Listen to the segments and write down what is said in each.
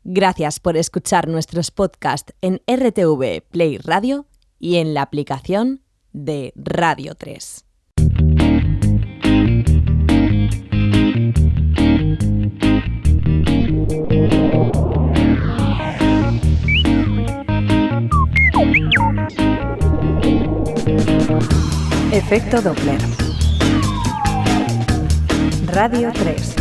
Gracias por escuchar nuestros podcasts en RTV Play Radio y en la aplicación de Radio 3. Efecto Doppler. Radio 3.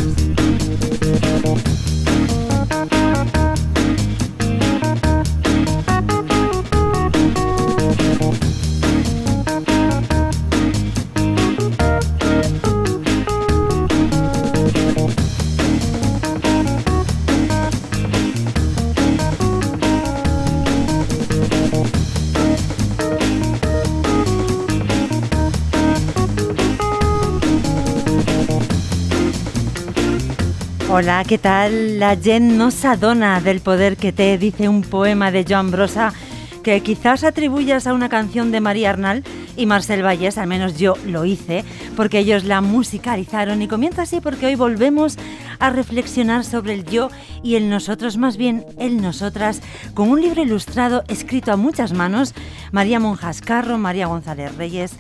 Hola, ¿qué tal? La gent no s'adona del poder que té, dice un poema de Joan Brossa, que quizás atribuyas a una canción de María Arnal y Marcel Vallès, al menos yo lo hice, porque ellos la musicalizaron, y comienza así porque hoy volvemos a reflexionar sobre el yo y el nosotros, más bien el nosotras, con un libro ilustrado escrito a muchas manos, María Monjascarro, María González Reyes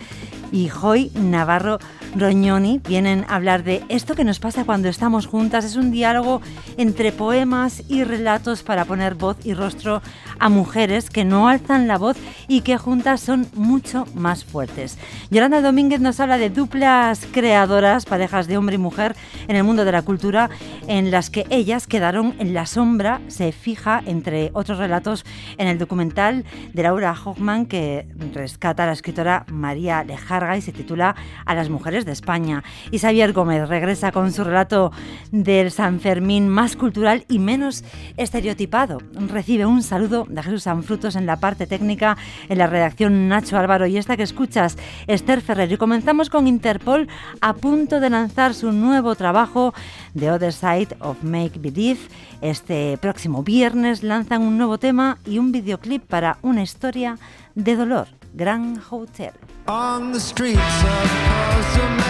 y Joy Navarro Rognoni vienen a hablar de esto que nos pasa cuando estamos juntas. Es un diálogo entre poemas y relatos para poner voz y rostro a mujeres que no alzan la voz y que juntas son mucho más fuertes. Yolanda Domínguez nos habla de duplas creadoras, parejas de hombre y mujer en el mundo de la cultura, en las que ellas quedaron en la sombra. Se fija, entre otros relatos, en el documental de Laura Hochman que rescata a la escritora María Lejarga y se titula A las mujeres de España. Y Xavier Gómez regresa con su relato del San Fermín más cultural y menos estereotipado. Recibe un saludo de Jesús Sanfrutos en la parte técnica, en la redacción Nacho Álvaro y esta que escuchas, Esther Ferrer. Y comenzamos con Interpol, a punto de lanzar su nuevo trabajo, The Other Side of Make Believe. Este próximo viernes lanzan un nuevo tema y un videoclip para una historia de dolor, Grand Hotel. On the streets of Cozumel,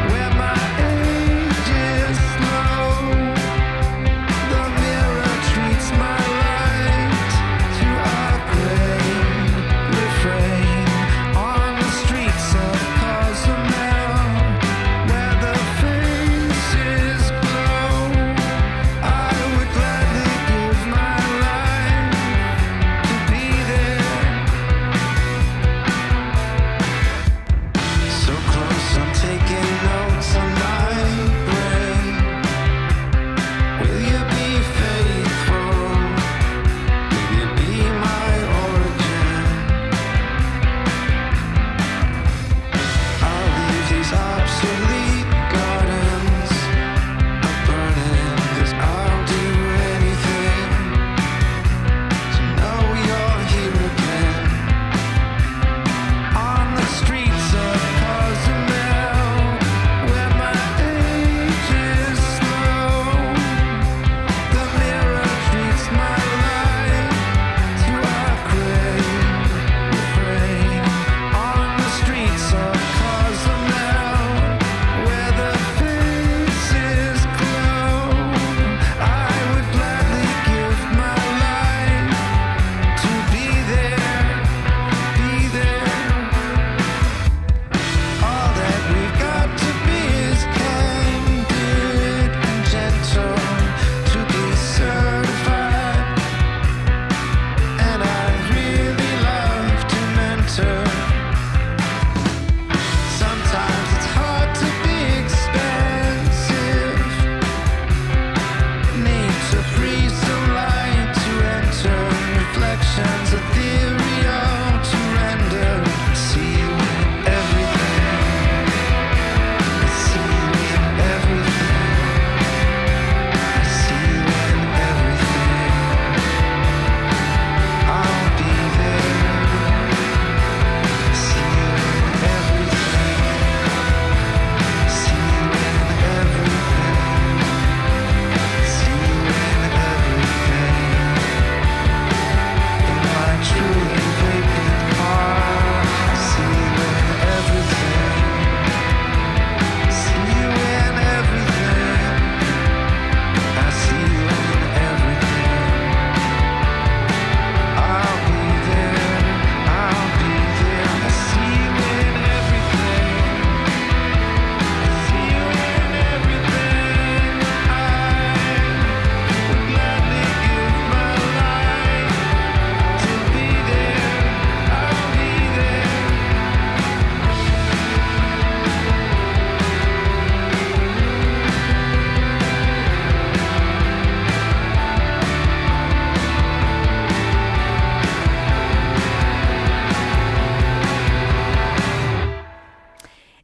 where my age is slow, the mirror treats my light to a gray refrain. On the streets of Cozumel, where the faces glow, I would gladly give my life to be there. So close, I'm taking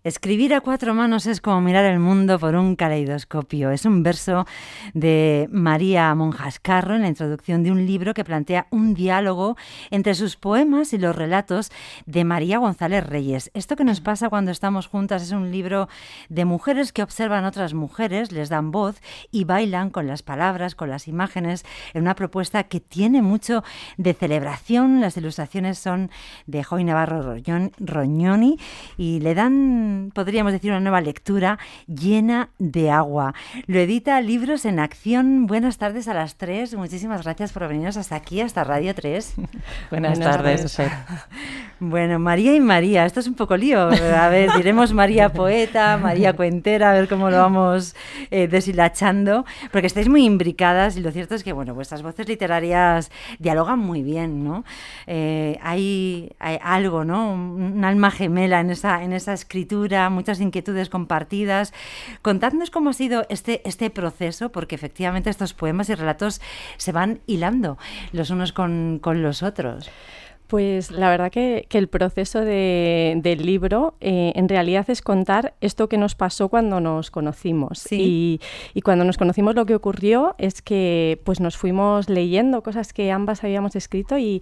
Escribir a cuatro manos es como mirar el mundo por un caleidoscopio. Es un verso de María Monjascarro en la introducción de un libro que plantea un diálogo entre sus poemas y los relatos de María González Reyes. Esto que nos pasa cuando estamos juntas es un libro de mujeres que observan a otras mujeres, les dan voz y bailan con las palabras, con las imágenes, en una propuesta que tiene mucho de celebración. Las ilustraciones son de Joy Navarro Rognoni y le dan, podríamos decir, una nueva lectura llena de agua. Lo edita Libros en Acción. Buenas tardes a las tres. Muchísimas gracias por venirnos hasta aquí, hasta Radio 3. Buenas tardes. Bueno, María y María, esto es un poco lío. A ver, diremos María poeta, María cuentera, a ver cómo lo vamos deshilachando, porque estáis muy imbricadas y lo cierto es que, bueno, vuestras voces literarias dialogan muy bien, ¿no? Hay algo, ¿no? Un alma gemela en esa escritura, muchas inquietudes compartidas. Contadnos cómo ha sido este proceso, porque efectivamente estos poemas y relatos se van hilando los unos con los otros. Pues la verdad que el proceso del libro en realidad es contar esto que nos pasó cuando nos conocimos. Sí. Y cuando nos conocimos lo que ocurrió es que pues nos fuimos leyendo cosas que ambas habíamos escrito y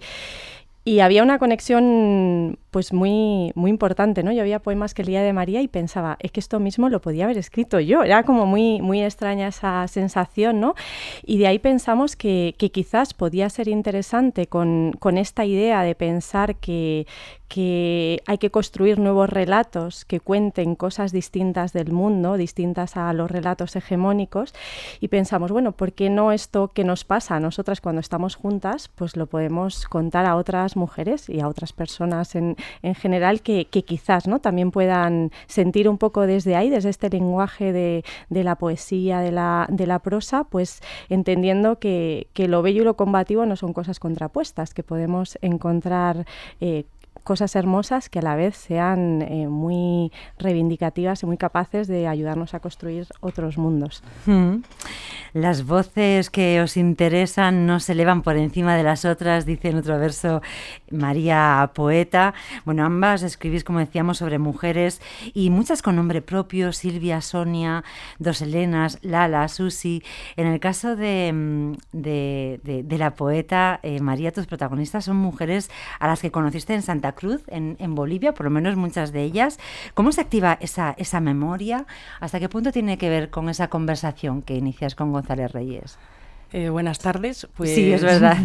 había una conexión pues muy, muy importante, ¿no? Yo había poemas que leía de María y pensaba, es que esto mismo lo podía haber escrito yo. Era como muy, muy extraña esa sensación, ¿no? Y de ahí pensamos que quizás podía ser interesante con esta idea de pensar que hay que construir nuevos relatos que cuenten cosas distintas del mundo, distintas a los relatos hegemónicos, y pensamos, bueno, ¿por qué no esto que nos pasa a nosotras cuando estamos juntas, pues lo podemos contar a otras mujeres y a otras personas en general que quizás, ¿no?, también puedan sentir un poco desde ahí, desde este lenguaje de la poesía, de la prosa, pues entendiendo que lo bello y lo combativo no son cosas contrapuestas, que podemos encontrar cosas hermosas que a la vez sean muy reivindicativas y muy capaces de ayudarnos a construir otros mundos. Las voces que os interesan no se elevan por encima de las otras, dice en otro verso María poeta. Bueno, ambas escribís, como decíamos, sobre mujeres y muchas con nombre propio: Silvia, Sonia, dos Helenas, Lala, Susi. En el caso de la poeta María, tus protagonistas son mujeres a las que conociste en Santa Cruz, en Bolivia, por lo menos muchas de ellas. ¿Cómo se activa esa memoria? ¿Hasta qué punto tiene que ver con esa conversación que inicias con González Reyes? Buenas tardes. Pues, sí, es verdad.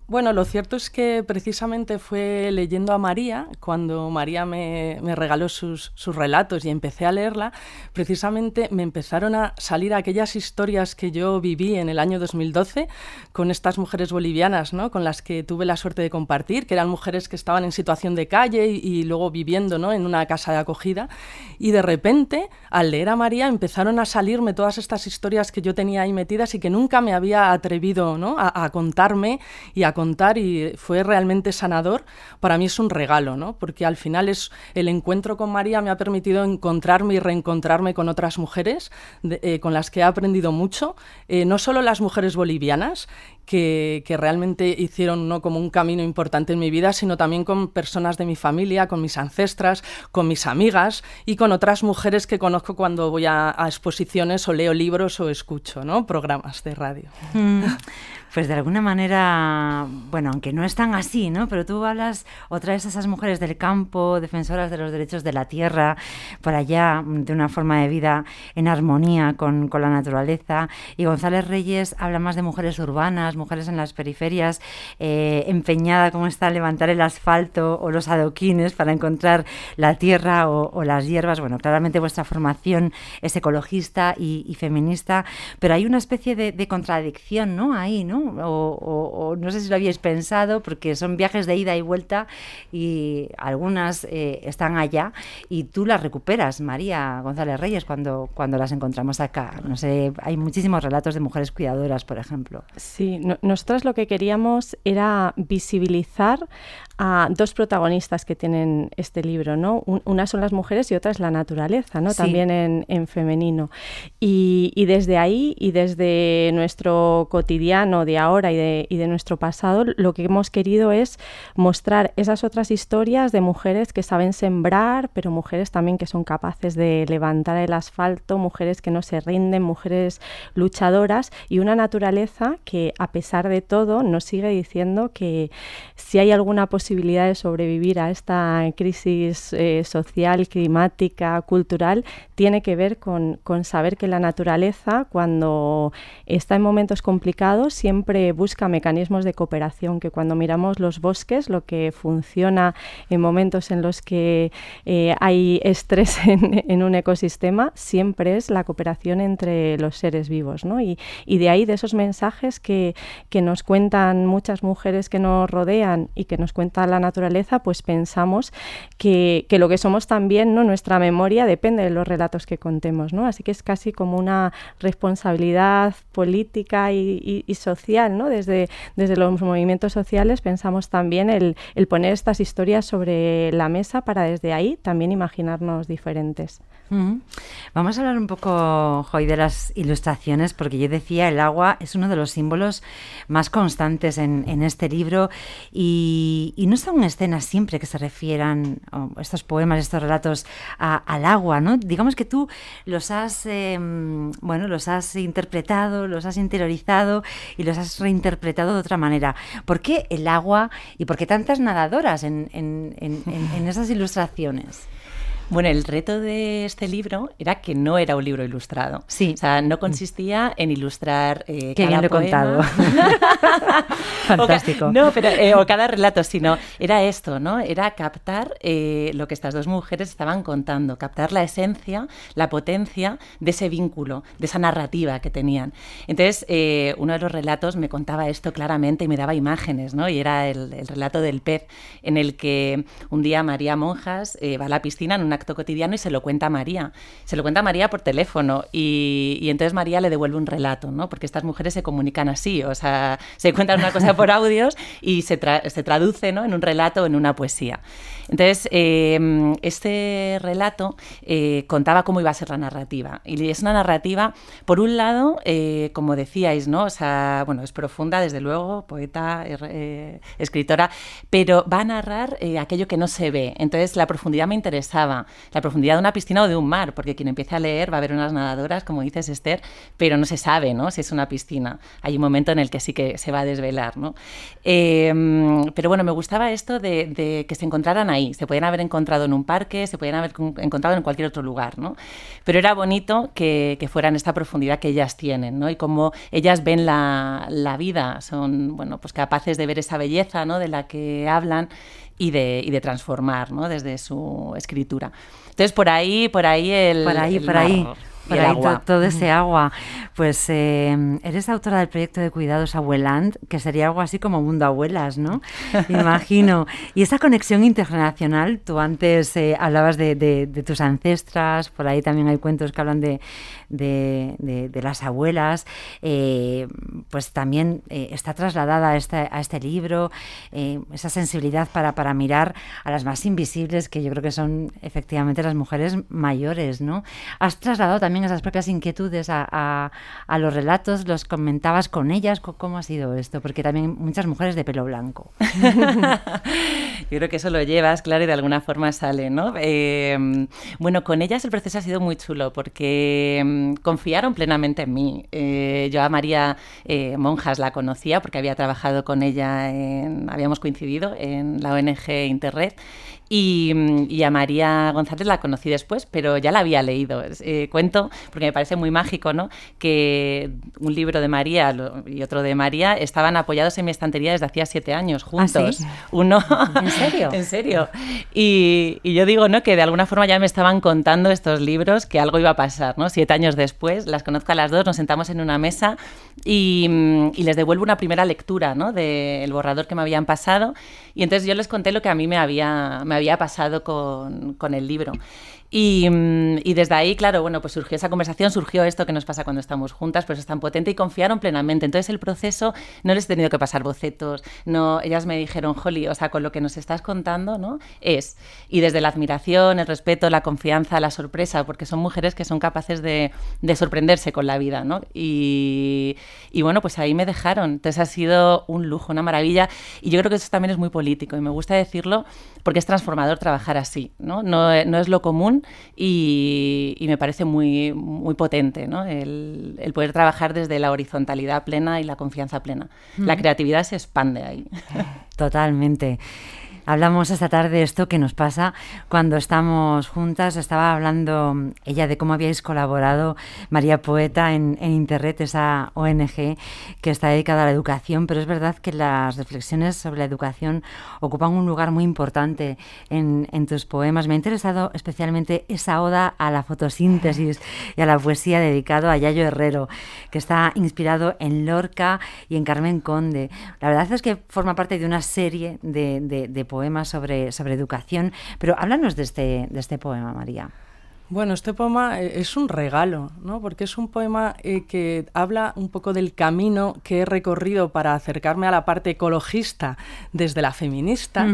Bueno, lo cierto es que precisamente fue leyendo a María, cuando María me regaló sus relatos y empecé a leerla, precisamente me empezaron a salir aquellas historias que yo viví en el año 2012 con estas mujeres bolivianas, ¿no?, con las que tuve la suerte de compartir, que eran mujeres que estaban en situación de calle y luego viviendo, ¿no?, en una casa de acogida. Y de repente, al leer a María, empezaron a salirme todas estas historias que yo tenía ahí metidas y que nunca me había atrevido, ¿no?, a contarme y a contar, y fue realmente sanador. Para mí es un regalo, ¿no?, porque al final el encuentro con María me ha permitido encontrarme y reencontrarme con otras mujeres con las que he aprendido mucho, no solo las mujeres bolivianas, que realmente hicieron, ¿no?, como un camino importante en mi vida, sino también con personas de mi familia, con mis ancestras, con mis amigas y con otras mujeres que conozco cuando voy a exposiciones o leo libros o escucho, ¿no?, programas de radio. Pues de alguna manera, bueno, aunque no es tan así, ¿no?, pero tú hablas o traes a esas mujeres del campo, defensoras de los derechos de la tierra, por allá, de una forma de vida en armonía con la naturaleza. Y González Reyes habla más de mujeres urbanas, mujeres en las periferias, empeñada como está en levantar el asfalto o los adoquines para encontrar la tierra o las hierbas. Bueno, claramente vuestra formación es ecologista y feminista, pero hay una especie de contradicción, ¿no?, ahí, ¿no? O no sé si lo habíais pensado, porque son viajes de ida y vuelta y algunas están allá y tú las recuperas, María González Reyes, cuando las encontramos acá. No sé, hay muchísimos relatos de mujeres cuidadoras, por ejemplo. Sí, nosotras lo que queríamos era visibilizar a dos protagonistas que tienen este libro, ¿no? Una son las mujeres y otra es la naturaleza, ¿no? Sí. También en femenino. Y desde ahí y desde nuestro cotidiano de ahora y de nuestro pasado, lo que hemos querido es mostrar esas otras historias de mujeres que saben sembrar, pero mujeres también que son capaces de levantar el asfalto, mujeres que no se rinden, mujeres luchadoras, y una naturaleza que, a pesar de todo, nos sigue diciendo que si hay alguna posibilidad de sobrevivir a esta crisis social, climática, cultural, tiene que ver con saber que la naturaleza, cuando está en momentos complicados, siempre busca mecanismos de cooperación, que cuando miramos los bosques, lo que funciona en momentos en los que hay estrés en un ecosistema, siempre es la cooperación entre los seres vivos, ¿no? Y de ahí, de esos mensajes que nos cuentan muchas mujeres que nos rodean y que nos cuenta la naturaleza, pues pensamos que lo que somos también, ¿no? Nuestra memoria depende de los relatos que contemos, ¿no? Así que es casi como una responsabilidad política y social, ¿no? Desde los movimientos sociales pensamos también el poner estas historias sobre la mesa para desde ahí también imaginarnos diferentes. Vamos a hablar un poco, Joy, de las ilustraciones, porque yo decía, el agua es uno de los símbolos más constantes en este libro, y no son escenas siempre que se refieran estos poemas, estos relatos al agua, ¿no? Digamos que tú los has interpretado, los has interiorizado y los has reinterpretado de otra manera. ¿Por qué el agua y por qué tantas nadadoras en esas ilustraciones? Bueno, el reto de este libro era que no era un libro ilustrado. Sí. O sea, no consistía en ilustrar Qué cada bien lo he poema. contado. Fantástico. No, pero o cada relato, sino era esto, ¿no? Era captar lo que estas dos mujeres estaban contando, captar la esencia, la potencia de ese vínculo, de esa narrativa que tenían. Entonces, uno de los relatos me contaba esto claramente y me daba imágenes, ¿no? Y era el relato del pez, en el que un día María Monjas va a la piscina en una acto cotidiano y se lo cuenta a María. Se lo cuenta a María por teléfono y entonces María le devuelve un relato, ¿no? Porque estas mujeres se comunican así, o sea, se cuentan una cosa por audios y se traduce, ¿no? En un relato o en una poesía. Entonces, este relato contaba cómo iba a ser la narrativa. Y es una narrativa, por un lado, como decíais, ¿no? O sea, bueno, es profunda, desde luego, poeta, escritora, pero va a narrar aquello que no se ve. Entonces, la profundidad me interesaba. La profundidad de una piscina o de un mar, porque quien empiece a leer va a ver unas nadadoras, como dices, Esther, pero no se sabe, ¿no? Si es una piscina. Hay un momento en el que sí que se va a desvelar, ¿no? Pero bueno, me gustaba esto de que se encontraran ahí. Se podían haber encontrado en un parque, se podían haber encontrado en cualquier otro lugar, ¿no? Pero era bonito que fueran esta profundidad que ellas tienen, ¿no? Y cómo ellas ven la vida, son, bueno, pues capaces de ver esa belleza, ¿no? De la que hablan y de transformar, ¿no? Desde su escritura. Entonces, por ahí todo ese agua. Pues eres autora del proyecto de cuidados Abueland, que sería algo así como Mundo Abuelas, ¿no? Imagino. Y esa conexión intergeneracional, tú antes hablabas de tus ancestras, por ahí también hay cuentos que hablan de las abuelas, pues también está trasladada a este libro, esa sensibilidad para mirar a las más invisibles, que yo creo que son efectivamente las mujeres mayores, ¿no? Has trasladado también esas propias inquietudes a los relatos, los comentabas con ellas. ¿Cómo ha sido esto? Porque también muchas mujeres de pelo blanco. Yo creo que eso lo llevas, claro, y de alguna forma sale, ¿no? Bueno, con ellas el proceso ha sido muy chulo porque confiaron plenamente en mí. Yo a María Monjas la conocía porque había trabajado con ella, habíamos coincidido en la ONG Interred, y a María González la conocí después, pero ya la había leído. Cuento, porque me parece muy mágico, ¿no? Que un libro de María y otro de María estaban apoyados en mi estantería desde hacía 7 años, juntos. ¿Ah, sí? Uno... ¿En serio? En serio. Y yo digo, ¿no? Que de alguna forma ya me estaban contando estos libros que algo iba a pasar, ¿no? 7 años después, las conozco a las dos, nos sentamos en una mesa y les devuelvo una primera lectura, ¿no? Del borrador que me habían pasado. Y entonces yo les conté lo que a mí me había pasado con el libro. Y desde ahí, claro, bueno, pues surgió esa conversación, surgió esto que nos pasa cuando estamos juntas, pues es tan potente y confiaron plenamente. Entonces el proceso, no les he tenido que pasar bocetos, no, ellas me dijeron, Joli, o sea, con lo que nos estás contando, ¿no? Y desde la admiración, el respeto, la confianza, la sorpresa, porque son mujeres que son capaces de sorprenderse con la vida, ¿no? Y bueno, pues ahí me dejaron. Entonces ha sido un lujo, una maravilla. Y yo creo que eso también es muy político y me gusta decirlo porque es transformador trabajar así, ¿no? No es lo común y me parece muy, muy potente, ¿no? El poder trabajar desde la horizontalidad plena y la confianza plena. La creatividad se expande ahí. Totalmente. Hablamos esta tarde de esto que nos pasa cuando estamos juntas. Estaba hablando ella de cómo habíais colaborado, María Poeta, en Interred, esa ONG que está dedicada a la educación, pero es verdad que las reflexiones sobre la educación ocupan un lugar muy importante en tus poemas. Me ha interesado especialmente esa oda a la fotosíntesis y a la poesía dedicado a Yayo Herrero, que está inspirado en Lorca y en Carmen Conde. La verdad es que forma parte de una serie de poemas sobre educación, pero háblanos de este poema, María. Bueno, este poema es un regalo, ¿no? Porque es un poema que habla un poco del camino que he recorrido para acercarme a la parte ecologista desde la feminista,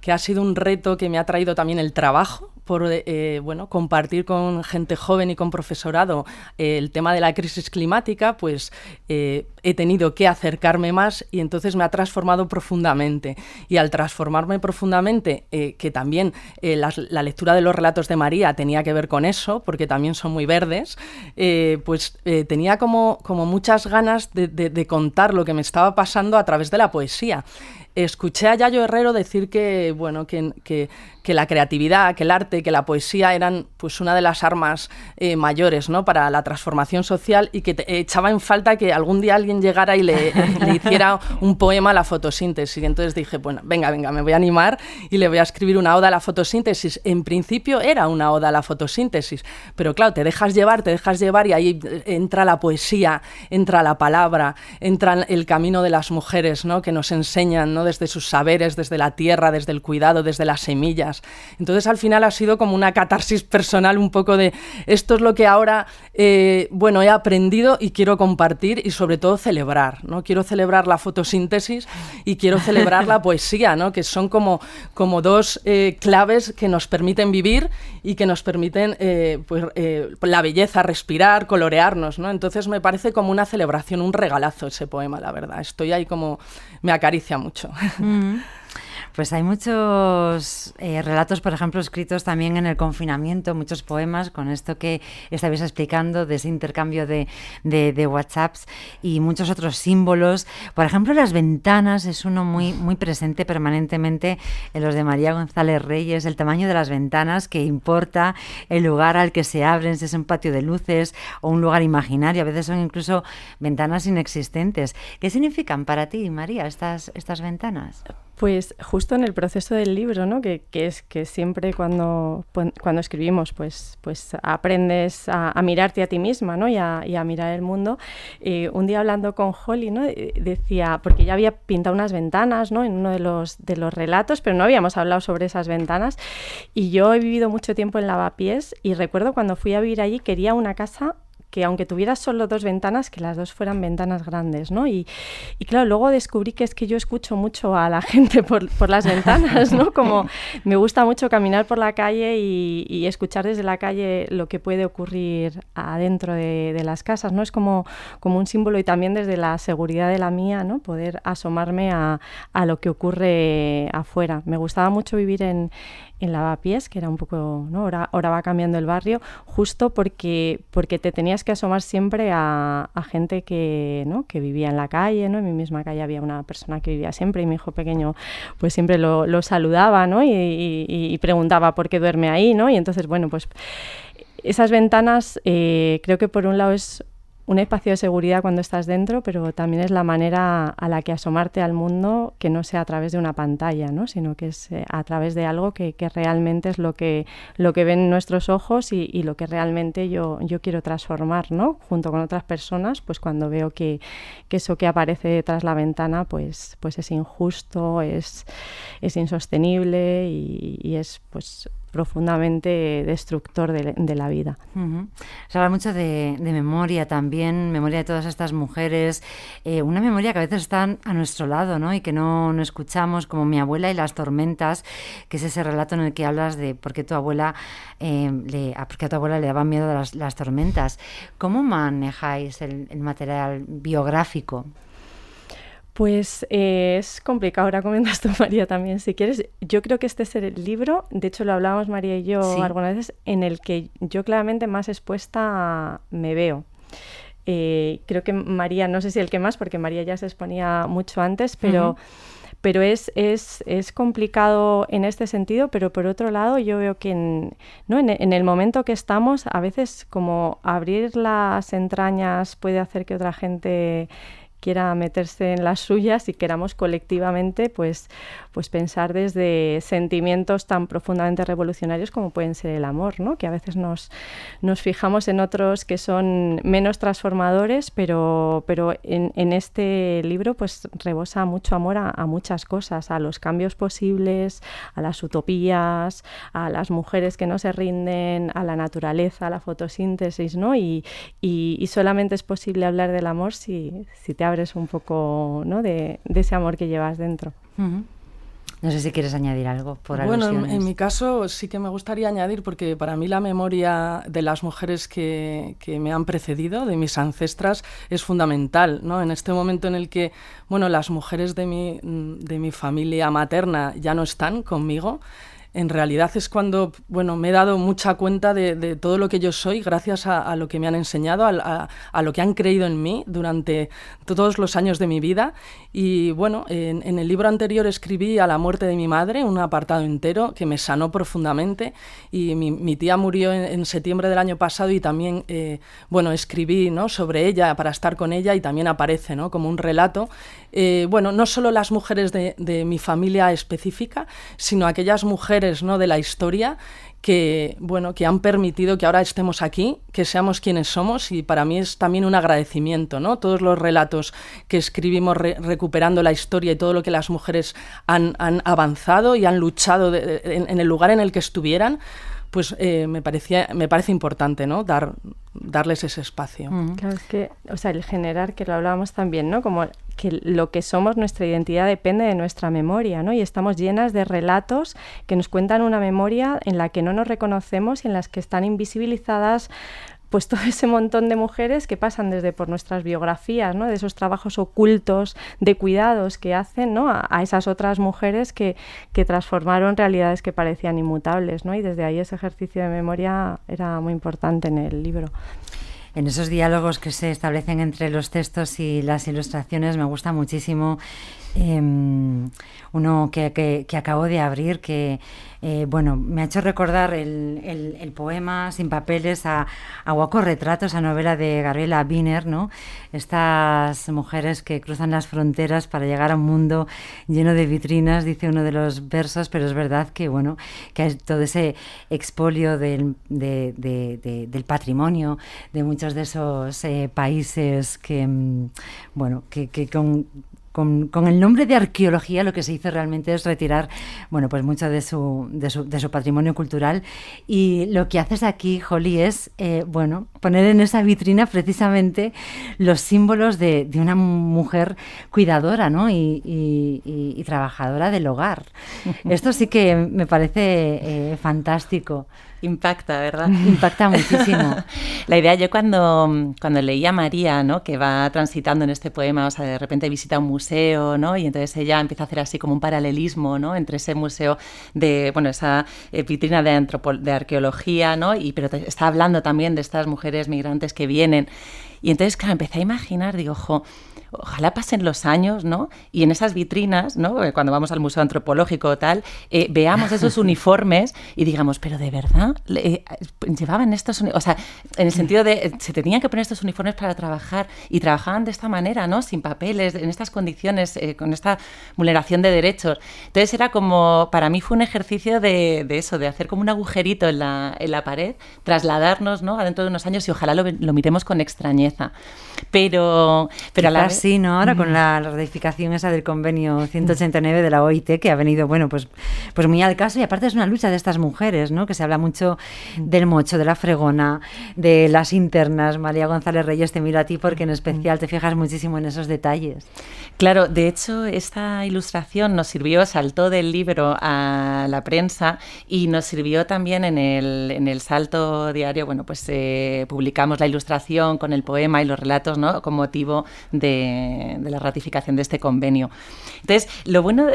que ha sido un reto que me ha traído también el trabajo, por compartir con gente joven y con profesorado el tema de la crisis climática, pues he tenido que acercarme más y entonces me ha transformado profundamente. Y al transformarme profundamente, que también la lectura de los relatos de María tenía que ver con eso, porque también son muy verdes, tenía como muchas ganas de contar lo que me estaba pasando a través de la poesía. Escuché a Yayo Herrero decir que la creatividad, que el arte, que la poesía eran pues una de las armas mayores, ¿no? Para la transformación social y que echaba en falta que algún día alguien llegara y le hiciera un poema a la fotosíntesis. Y entonces dije, bueno, venga, me voy a animar y le voy a escribir una oda a la fotosíntesis. En principio era una oda a la fotosíntesis, pero claro, te dejas llevar y ahí entra la poesía, entra la palabra, entra el camino de las mujeres, ¿no? Que nos enseñan, ¿no? Desde sus saberes, desde la tierra, desde el cuidado, desde las semillas. Entonces al final ha sido como una catarsis personal, un poco de esto es lo que ahora he aprendido y quiero compartir y sobre todo celebrar, ¿no? Quiero celebrar la fotosíntesis y quiero celebrar la poesía, ¿no? Que son como dos claves que nos permiten vivir y que nos permiten la belleza, respirar, colorearnos, ¿no? Entonces me parece como una celebración, un regalazo ese poema, la verdad. Estoy ahí como me acaricia mucho. Pues hay muchos relatos, por ejemplo, escritos también en el confinamiento, muchos poemas con esto que estabais explicando de ese intercambio de WhatsApps y muchos otros símbolos. Por ejemplo, las ventanas es uno muy, muy presente permanentemente en los de María González Reyes, el tamaño de las ventanas que importa, el lugar al que se abren, si es un patio de luces o un lugar imaginario, a veces son incluso ventanas inexistentes. ¿Qué significan para ti, María, estas ventanas? Pues justo en el proceso del libro, ¿no? que es que siempre cuando escribimos pues aprendes a mirarte a ti misma, ¿no? y a mirar el mundo. Un día hablando con Holly, ¿no? Decía, porque ya había pintado unas ventanas, ¿no? En uno de los relatos, pero no habíamos hablado sobre esas ventanas, y yo he vivido mucho tiempo en Lavapiés y recuerdo cuando fui a vivir allí quería una casa que aunque tuviera solo 2 ventanas, que las 2 fueran ventanas grandes, ¿no? Y claro, luego descubrí que es que yo escucho mucho a la gente por las ventanas, ¿no? Como me gusta mucho caminar por la calle y escuchar desde la calle lo que puede ocurrir adentro de las casas, ¿no? Es como un símbolo, y también desde la seguridad de la mía, ¿no? Poder asomarme a lo que ocurre afuera. Me gustaba mucho vivir en Lavapiés, que era un poco, ¿no? Ahora va cambiando el barrio, justo porque te tenías que asomar siempre a gente que, ¿no? Que vivía en la calle, ¿no? En mi misma calle había una persona que vivía siempre y mi hijo pequeño pues siempre lo saludaba, ¿no? Y preguntaba por qué duerme ahí, ¿no? Y entonces, bueno, pues esas ventanas creo que por un lado es un espacio de seguridad cuando estás dentro, pero también es la manera a la que asomarte al mundo, que no sea a través de una pantalla, ¿no? Sino que es a través de algo que realmente es lo que ven nuestros ojos y lo que realmente yo quiero transformar, ¿no? Junto con otras personas, pues cuando veo que eso que aparece tras la ventana pues es injusto, es insostenible y es pues profundamente destructor de la vida. Se habla mucho de memoria también, memoria de todas estas mujeres, una memoria que a veces está a nuestro lado, ¿no? Y que no escuchamos, como Mi abuela y las tormentas, que es ese relato en el que hablas de por qué a tu abuela le daban miedo las tormentas. ¿Cómo manejáis el material biográfico? Pues es complicado, ahora comentas tú, María, también, si quieres. Yo creo que este es el libro, de hecho lo hablábamos María y yo algunas veces, en el que yo claramente más expuesta me veo. Creo que María, no sé si el que más, porque María ya se exponía mucho antes, pero es complicado en este sentido, pero por otro lado yo veo que en el momento que estamos, a veces como abrir las entrañas puede hacer que otra gente quiera meterse en las suyas y queramos colectivamente pues pensar desde sentimientos tan profundamente revolucionarios como pueden ser el amor, ¿no? Que a veces nos fijamos en otros que son menos transformadores, pero en este libro pues rebosa mucho amor a muchas cosas, a los cambios posibles, a las utopías, a las mujeres que no se rinden, a la naturaleza, a la fotosíntesis, ¿no? Y solamente es posible hablar del amor si te abres un poco, ¿no? de ese amor que llevas dentro. No sé si quieres añadir algo por alusiones. Bueno, en mi caso sí que me gustaría añadir, porque para mí la memoria de las mujeres que me han precedido, de mis ancestras, es fundamental, ¿no? En este momento en el que, bueno, las mujeres de mi familia materna ya no están conmigo, en realidad es cuando, bueno, me he dado mucha cuenta de todo lo que yo soy gracias a lo que me han enseñado, a lo que han creído en mí durante todos los años de mi vida. Y bueno, en el libro anterior escribí a la muerte de mi madre, un apartado entero que me sanó profundamente, y mi tía murió en septiembre del año pasado y también, bueno, escribí, ¿no?, sobre ella para estar con ella, y también aparece, ¿no?, como un relato. Bueno, no solo las mujeres de mi familia específica, sino aquellas mujeres, ¿no?, de la historia que, bueno, que han permitido que ahora estemos aquí, que seamos quienes somos, y para mí es también un agradecimiento, ¿no? Todos los relatos que escribimos recuperando la historia y todo lo que las mujeres han avanzado y han luchado en el lugar en el que estuvieran, pues me parece importante, ¿no?, darles ese espacio. Claro, es que, o sea, el generar, que lo hablábamos también, ¿no?, como que lo que somos, nuestra identidad depende de nuestra memoria, ¿no? Y estamos llenas de relatos que nos cuentan una memoria en la que no nos reconocemos y en las que están invisibilizadas pues todo ese montón de mujeres que pasan desde por nuestras biografías, ¿no?, de esos trabajos ocultos de cuidados que hacen, ¿no?, a esas otras mujeres que transformaron realidades que parecían inmutables, ¿no? Y desde ahí ese ejercicio de memoria era muy importante en el libro. En esos diálogos que se establecen entre los textos y las ilustraciones me gusta muchísimo uno que acabo de abrir, que bueno, me ha hecho recordar el poema Sin papeles a Guaco Retratos, a novela de Gabriela Wiener, ¿no? Estas mujeres que cruzan las fronteras para llegar a un mundo lleno de vitrinas, dice uno de los versos, pero es verdad que, bueno, que hay todo ese expolio del patrimonio de muchos de esos países que, bueno, que con el nombre de arqueología lo que se hizo realmente es retirar, bueno, pues mucho de su patrimonio cultural, y lo que haces aquí, Holly, es bueno, poner en esa vitrina precisamente los símbolos de una mujer cuidadora, ¿no?, y trabajadora del hogar. Esto sí que me parece fantástico. Impacta, ¿verdad? Impacta muchísimo. La idea, yo cuando leí a María, ¿no?, que va transitando en este poema, o sea, de repente visita un museo, ¿no?, y entonces ella empieza a hacer así como un paralelismo, ¿no?, entre ese museo de, bueno, esa vitrina de arqueología, ¿no?, pero está hablando también de estas mujeres migrantes que vienen. Y entonces, claro, empecé a imaginar, digo, ojalá pasen los años, ¿no?, y en esas vitrinas, ¿no?, cuando vamos al Museo Antropológico o tal, veamos esos uniformes y digamos, pero de verdad, llevaban estos uniformes, o sea, en el sentido de, se tenían que poner estos uniformes para trabajar, y trabajaban de esta manera, ¿no?, sin papeles, en estas condiciones, con esta vulneración de derechos. Entonces era como, para mí fue un ejercicio de eso, de hacer como un agujerito en la pared, trasladarnos, ¿no?, adentro de unos años, y ojalá lo miremos con extrañeza. Pero a la vez... Sí, ¿no? Ahora con la ratificación esa del convenio 189 de la OIT, que ha venido, bueno, pues muy al caso, y aparte es una lucha de estas mujeres, ¿no? Que se habla mucho del mocho, de la fregona, de las internas. María González Reyes, te miro a ti porque en especial te fijas muchísimo en esos detalles. Claro, de hecho, esta ilustración nos sirvió, saltó del libro a la prensa y nos sirvió también en el Salto Diario. Bueno, pues publicamos la ilustración con el poema y los relatos, ¿no? Con motivo de la ratificación de este convenio. Entonces, lo bueno,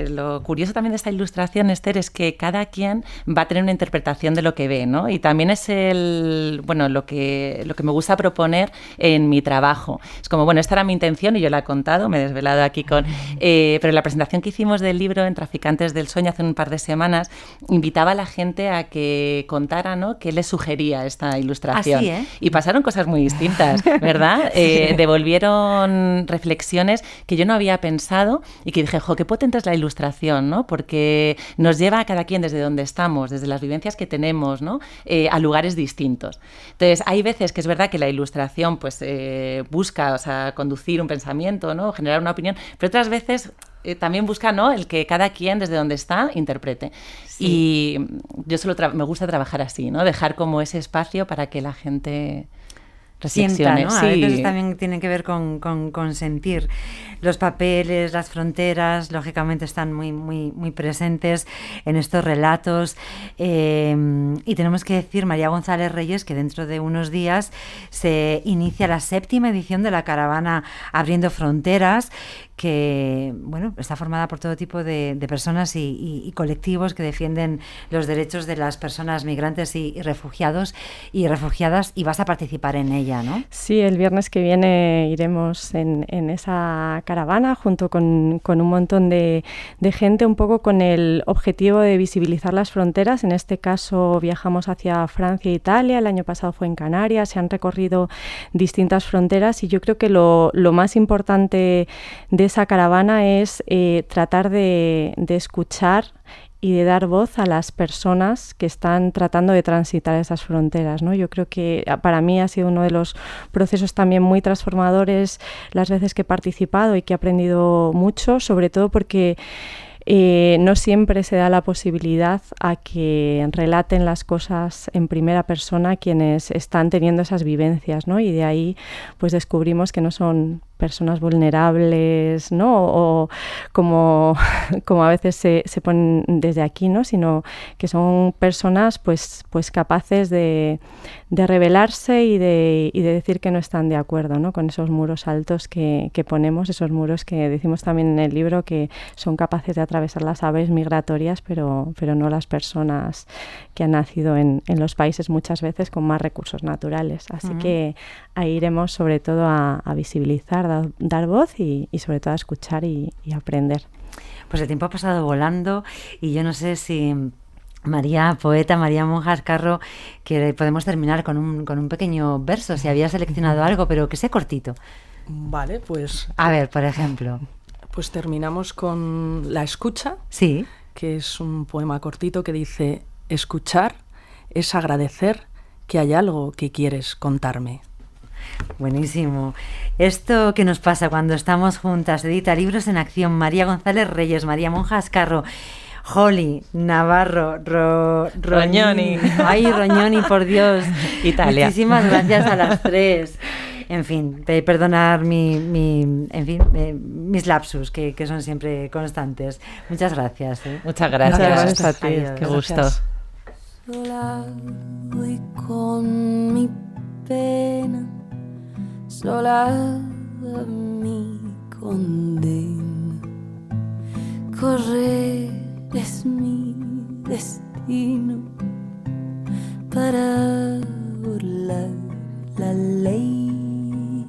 lo curioso también de esta ilustración, Esther, es que cada quien va a tener una interpretación de lo que ve, ¿no? Y también es lo que me gusta proponer en mi trabajo. Es como, bueno, esta era mi intención y yo la he contado, me he desvelado aquí pero en la presentación que hicimos del libro en Traficantes del Sueño hace un par de semanas, invitaba a la gente a que contara, ¿no?, qué les sugería esta ilustración. Así, ¿eh? Y pasaron cosas muy distintas, ¿verdad? Sí. Devolvieron reflexiones que yo no había pensado y que dije, qué potente es la ilustración, ¿no? Porque nos lleva a cada quien desde donde estamos, desde las vivencias que tenemos, ¿no? A lugares distintos. Entonces, hay veces que es verdad que la ilustración pues busca, o sea, conducir un pensamiento, ¿no?, generar una opinión, pero otras veces también busca, ¿no?, el que cada quien desde donde está interprete. Sí. Y yo me gusta trabajar así, ¿no?, dejar como ese espacio para que la gente sienta, ¿no? Sí. A veces también tiene que ver con sentir. Los papeles, las fronteras, lógicamente están muy presentes en estos relatos. Y tenemos que decir, María González Reyes, que dentro de unos días se inicia la 7ª edición de la caravana Abriendo Fronteras, que bueno, está formada por todo tipo de personas y colectivos que defienden los derechos de las personas migrantes y refugiados y refugiadas, y vas a participar en ella, ¿no? Sí, el viernes que viene iremos en esa caravana junto con un montón de gente, un poco con el objetivo de visibilizar las fronteras. En este caso viajamos hacia Francia e Italia, el año pasado fue en Canarias, se han recorrido distintas fronteras, y yo creo que lo más importante de esa caravana es tratar de escuchar y de dar voz a las personas que están tratando de transitar esas fronteras, ¿no? Yo creo que para mí ha sido uno de los procesos también muy transformadores las veces que he participado y que he aprendido mucho, sobre todo porque no siempre se da la posibilidad a que relaten las cosas en primera persona quienes están teniendo esas vivencias, ¿no? Y de ahí pues descubrimos que no son personas vulnerables, ¿no? O como a veces se ponen desde aquí, ¿no? Sino que son personas pues capaces de rebelarse y de decir que no están de acuerdo, ¿no?, con esos muros altos que ponemos, esos muros que decimos también en el libro que son capaces de atravesar las aves migratorias, pero no las personas que han nacido en los países muchas veces con más recursos naturales. Así que ahí iremos sobre todo a visibilizar, dar voz y sobre todo a escuchar y aprender. Pues el tiempo ha pasado volando y yo no sé si María Monjas Carro, que podemos terminar con un pequeño verso, si había seleccionado algo, pero que sea cortito. Vale, pues... A ver, por ejemplo. Pues terminamos con La escucha, sí, que es un poema cortito que dice: escuchar es agradecer que hay algo que quieres contarme. Buenísimo. Esto que nos pasa cuando estamos juntas, edita Libros en Acción, María González Reyes, María Monjas Carro, Holly Navarro, Rognoni. Ay, Rognoni, por Dios. Italia. Muchísimas gracias a las tres. En fin, perdonar mis lapsus, que son siempre constantes. Muchas gracias. Muchas gracias. Muchas gracias a ti. Adiós. Qué gusto. Sola voy con mi pena, sola mi condena. Correr es mi destino para burlar la ley,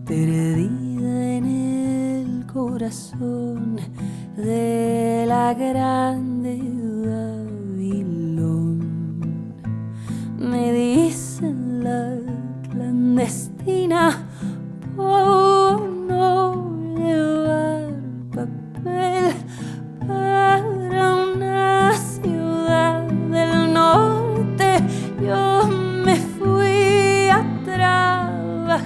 perdida en el corazón de la grande Babilón. Me dicen la clandestina por no llevar papel para una ciudad del norte. Yo me fui a trabajar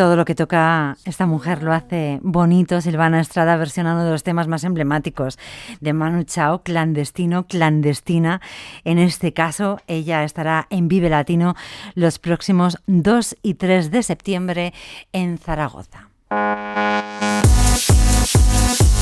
Todo lo que toca esta mujer lo hace bonito. Silvana Estrada versiona uno de los temas más emblemáticos de Manu Chao, Clandestino, Clandestina. En este caso, ella estará en Vive Latino los próximos 2 y 3 de septiembre en Zaragoza.